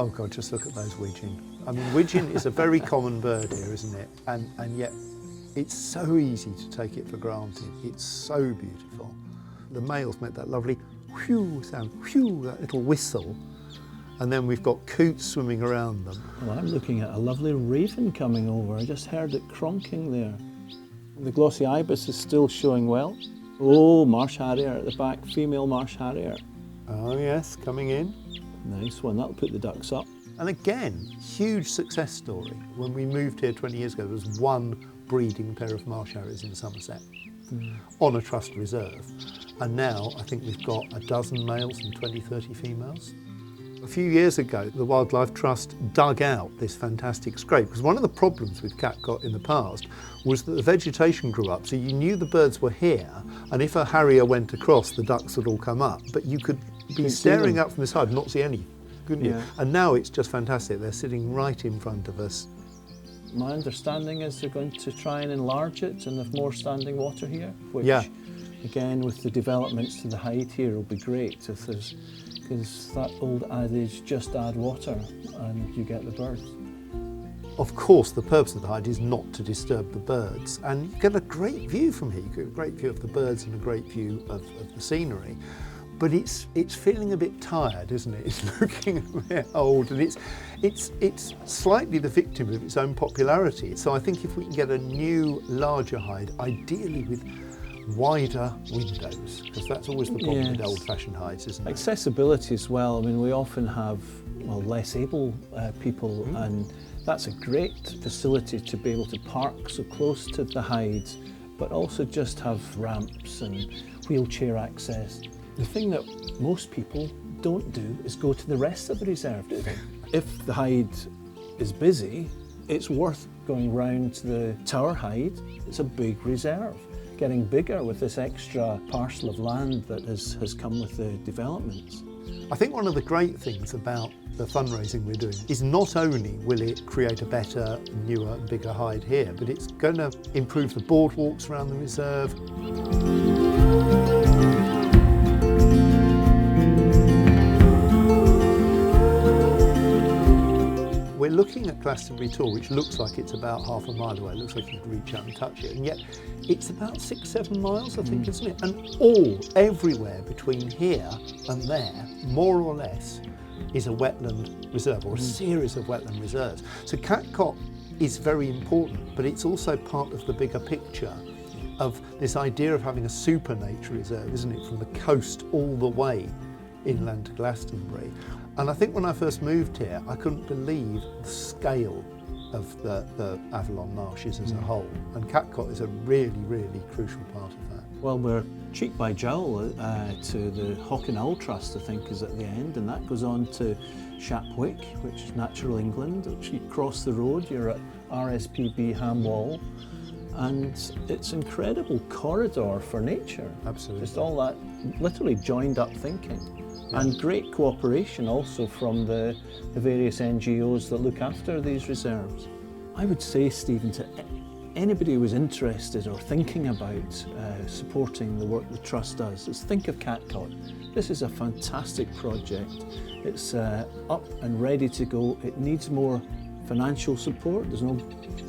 Oh God, just look at those widgeon. I mean, widgeon is a very common bird here, isn't it? And yet it's so easy to take it for granted. It's so beautiful. The males make that lovely whew sound, whew, that little whistle. And then we've got coots swimming around them. Well, I'm looking at a lovely raven coming over. I just heard it cronking there. The glossy ibis is still showing well. Oh, marsh harrier at the back, female marsh harrier. Oh yes, coming in. Nice one, that'll put the ducks up. And again, huge success story. When we moved here 20 years ago, there was one breeding pair of marsh harriers in Somerset on a trust reserve. And now I think we've got a dozen males and 20, 30 females. A few years ago, the Wildlife Trust dug out this fantastic scrape, because one of the problems with Catcott in the past was that the vegetation grew up, so you knew the birds were here, and if a harrier went across, the ducks would all come up, but you could be staring up from the side and not see any, couldn't you? And now it's just fantastic. They're sitting right in front of us. My understanding is they're going to try and enlarge it and have more standing water here, which, again, with the developments to the hide here, will be great if there's, because that old adage, just add water and you get the birds. Of course, the purpose of the hide is not to disturb the birds, and you get a great view from here. You get a great view of the birds and a great view of the scenery. But it's feeling a bit tired, isn't it? It's looking a bit old, and it's slightly the victim of its own popularity. So I think if we can get a new, larger hide, ideally with wider windows, because that's always the problem with old-fashioned hides, isn't it? Accessibility as well. I mean, we often have less able people, and that's a great facility to be able to park so close to the hides, but also just have ramps and wheelchair access. The thing that most people don't do is go to the rest of the reserve, do they? If the hide is busy, it's worth going round to the Tower Hide. It's a big reserve, getting bigger with this extra parcel of land that has come with the developments. I think one of the great things about the fundraising we're doing is not only will it create a better, newer, bigger hide here, but it's going to improve the boardwalks around the reserve. We're looking at Glastonbury Tor, which looks like it's about half a mile away. It looks like you could reach out and touch it, and yet it's about 6-7 miles, I think, isn't it? And everywhere between here and there, more or less, is a wetland reserve or a series of wetland reserves. So Catcott is very important, but it's also part of the bigger picture of this idea of having a super nature reserve, isn't it? From the coast all the way inland to Glastonbury. And I think when I first moved here, I couldn't believe the scale of the Avalon marshes as a whole. And Catcott is a really, really crucial part of that. Well, we're cheek by jowl to the Hawk and Owl Trust, I think, is at the end, and that goes on to Shapwick, which is Natural England, which you cross the road, you're at RSPB Ham Wall, and it's an incredible corridor for nature. Absolutely. Just all that literally joined up thinking. And great cooperation also from the various NGOs that look after these reserves. I would say, Stephen, to anybody who is interested or thinking about supporting the work the Trust does, is think of Catcott. This is a fantastic project. It's up and ready to go. It needs more financial support. There's no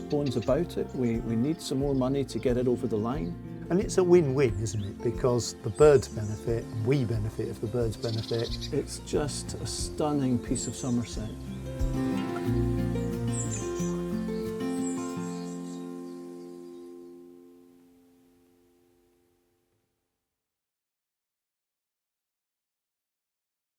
bones about it. We need some more money to get it over the line. And it's a win-win, isn't it? Because the birds benefit, and we benefit if the birds benefit. It's just a stunning piece of Somerset.